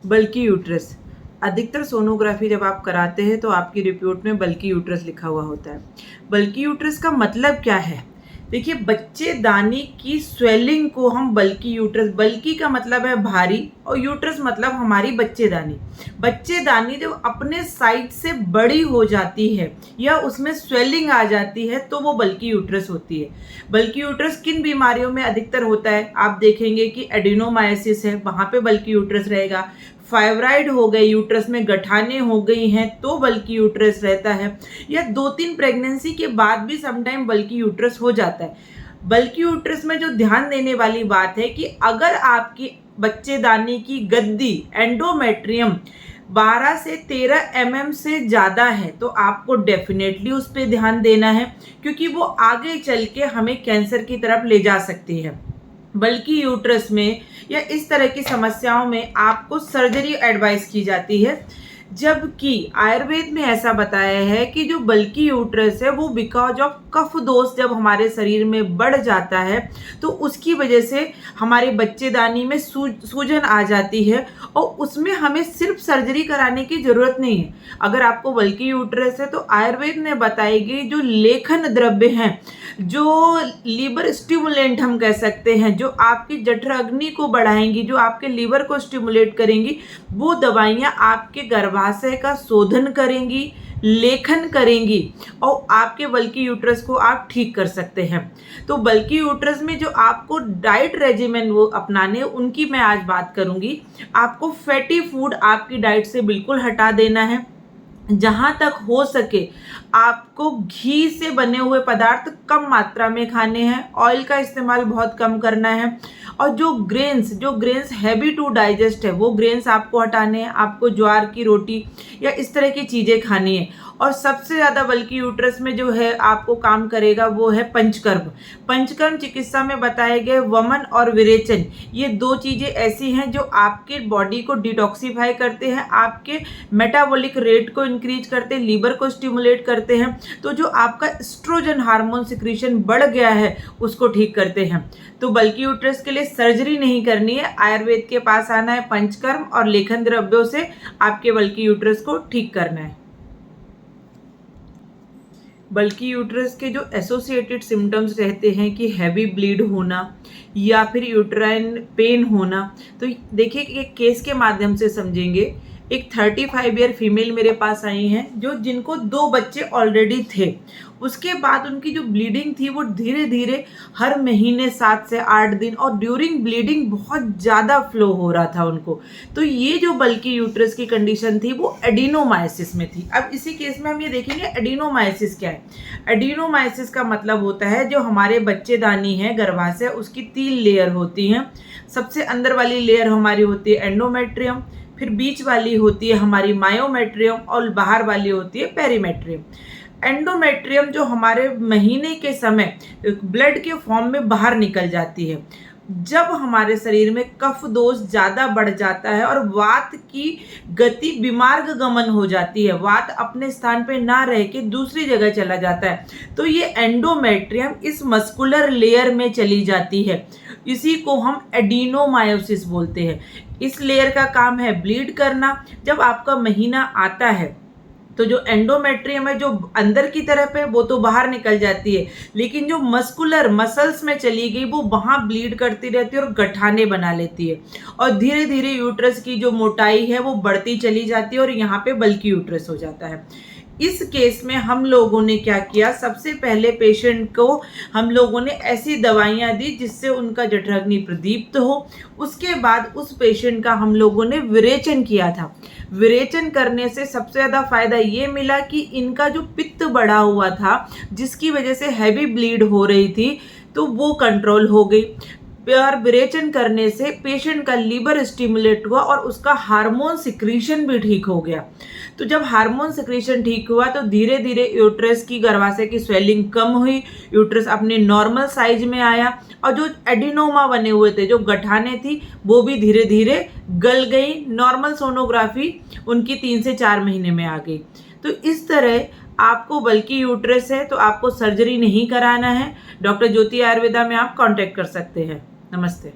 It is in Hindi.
बल्कि यूट्रस। अधिकतर सोनोग्राफी जब आप कराते हैं तो आपकी रिपोर्ट में बल्कि यूट्रस लिखा हुआ होता है। बल्कि यूट्रस का मतलब क्या है? देखिए, बच्चेदानी की स्वेलिंग को हम बल्कि यूट्रस, बल्कि का मतलब है भारी और यूट्रस मतलब हमारी बच्चेदानी। बच्चेदानी जब अपने साइज से बड़ी हो जाती है या उसमें स्वेलिंग आ जाती है तो वो बल्कि यूट्रस होती है। बल्कि यूट्रस किन बीमारियों में अधिकतर होता है? आप देखेंगे कि एडिनोमायोसिस है, वहां पे बल्कि यूट्रस रहेगा। फाइब्राइड हो गए, यूट्रस में गठाने हो गई हैं तो बल्कि यूट्रस रहता है, या 2-3 प्रेगनेंसी के बाद भी समटाइम बल्कि यूट्रस हो जाता है। बल्कि यूट्रस में जो ध्यान देने वाली बात है कि अगर आपकी बच्चेदानी की गद्दी एंडोमेट्रियम 12 से 13 से ज़्यादा है तो आपको डेफिनेटली उस पर ध्यान देना है, क्योंकि वो आगे चल के हमें कैंसर की तरफ ले जा सकती है। बल्कि यूट्रस में या इस तरह की समस्याओं में आपको सर्जरी एडवाइस की जाती है, जबकि आयुर्वेद में ऐसा बताया है कि जो बल्कि यूट्रस है वो बिकॉज ऑफ कफ दोष जब हमारे शरीर में बढ़ जाता है तो उसकी वजह से हमारे बच्चेदानी में सूजन आ जाती है और उसमें हमें सिर्फ सर्जरी कराने की ज़रूरत नहीं है। अगर आपको बल्कि यूट्रस है तो आयुर्वेद ने बताएगी जो लेखन द्रव्य हैं, जो लीवर स्टिमुलेंट हम कह सकते हैं, जो आपकी जठराग्नि को बढ़ाएंगी, जो आपके लीवर को स्टिमुलेट करेंगी, वो दवाइयाँ आपके गर्भाशय का शोधन करेंगी, लेखन करेंगी और आपके बल्कि यूट्रस को आप ठीक कर सकते हैं। तो बल्कि यूट्रस में जो आपको डाइट रेजिमेंट वो अपनाने उनकी मैं आज बात करूंगी। आपको फैटी फूड आपकी डाइट से बिल्कुल हटा देना है। जहाँ तक हो सके आपको घी से बने हुए पदार्थ कम मात्रा में खाने हैं, ऑयल का इस्तेमाल बहुत कम करना है और जो ग्रेन्स हैवी टू डाइजेस्ट है वो ग्रेन्स आपको हटाने हैं। आपको ज्वार की रोटी या इस तरह की चीज़ें खानी है। और सबसे ज़्यादा बल्कि यूट्रस में जो है आपको काम करेगा वो है पंचकर्म। पंचकर्म चिकित्सा में बताए गए वमन और विरेचन, ये 2 चीज़ें ऐसी हैं जो आपके बॉडी को डिटॉक्सिफाई करते हैं, आपके मेटाबॉलिक रेट को इंक्रीज करते हैं, लीवर को स्टिमुलेट करते हैं। तो जो आपका एस्ट्रोजन हार्मोन सिक्रीशन बढ़ गया है उसको ठीक करते हैं। तो बल्कि यूट्रस के लिए सर्जरी नहीं करनी है, आयुर्वेद के पास आना है, पंचकर्म और लेखन द्रव्यों से आपके बल्कि यूट्रस को ठीक करना है। बल्कि यूट्रस के जो एसोसिएटेड सिम्टम्स रहते हैं कि हैवी ब्लीड होना या फिर यूट्राइन पेन होना, तो देखिए एक केस के माध्यम से समझेंगे। एक 35 ईयर फीमेल मेरे पास आई हैं जो जिनको 2 बच्चे ऑलरेडी थे। उसके बाद उनकी जो ब्लीडिंग थी वो धीरे धीरे हर महीने 7 से 8 दिन और ड्यूरिंग ब्लीडिंग बहुत ज़्यादा फ्लो हो रहा था उनको। तो ये जो बल्कि यूट्रस की कंडीशन थी वो एडिनोमायोसिस में थी। अब इसी केस में हम ये देखेंगे एडिनोमायोसिस क्या है। एडिनोमायोसिस का मतलब होता है जो हमारे बच्चेदानी है गर्भाशय उसकी 3 लेयर होती हैं। सबसे अंदर वाली लेयर हमारी होती है एंडोमेट्रियम, फिर बीच वाली होती है हमारी मायोमेट्रियम और बाहर वाली होती है पेरीमेट्रियम। एंडोमेट्रियम जो हमारे महीने के समय ब्लड के फॉर्म में बाहर निकल जाती है। जब हमारे शरीर में कफ दोष ज़्यादा बढ़ जाता है और वात की गति विमार्ग गमन हो जाती है, वात अपने स्थान पे ना रह के दूसरी जगह चला जाता है, तो ये एंडोमेट्रियम इस मस्कुलर लेयर में चली जाती है। इसी को हम एडिनोमायोसिस बोलते हैं। इस लेयर का काम है ब्लीड करना। जब आपका महीना आता है तो जो एंडोमेट्रियम है जो अंदर की तरफ है वो तो बाहर निकल जाती है, लेकिन जो मस्कुलर मसल्स में चली गई वो वहाँ ब्लीड करती रहती है और गठाने बना लेती है और धीरे धीरे यूट्रस की जो मोटाई है वो बढ़ती चली जाती है और यहाँ पे बल्कि यूट्रस हो जाता है। इस केस में हम लोगों ने क्या किया, सबसे पहले पेशेंट को हम लोगों ने ऐसी दवाइयाँ दी जिससे उनका जठराग्नि प्रदीप्त हो। उसके बाद उस पेशेंट का हम लोगों ने विरेचन किया था। विरेचन करने से सबसे ज़्यादा फायदा ये मिला कि इनका जो पित्त बढ़ा हुआ था जिसकी वजह से हैवी ब्लीड हो रही थी तो वो कंट्रोल हो गई। और विरेचन करने से पेशेंट का लीवर स्टिमुलेट हुआ और उसका हार्मोन सिक्रीशन भी ठीक हो गया। तो जब हार्मोन सिक्रीशन ठीक हुआ तो धीरे धीरे यूट्रस की गर्भाशय की स्वेलिंग कम हुई, यूट्रस अपने नॉर्मल साइज में आया और जो एडिनोमा बने हुए थे, जो गठाने थी, वो भी धीरे धीरे गल गई। नॉर्मल सोनोग्राफी उनकी 3 से 4 महीने में आ गई। तो इस तरह आपको बल्कि यूट्रस है तो आपको सर्जरी नहीं कराना है। डॉक्टर ज्योति आयुर्वेदा में आप कांटेक्ट कर सकते हैं। नमस्ते।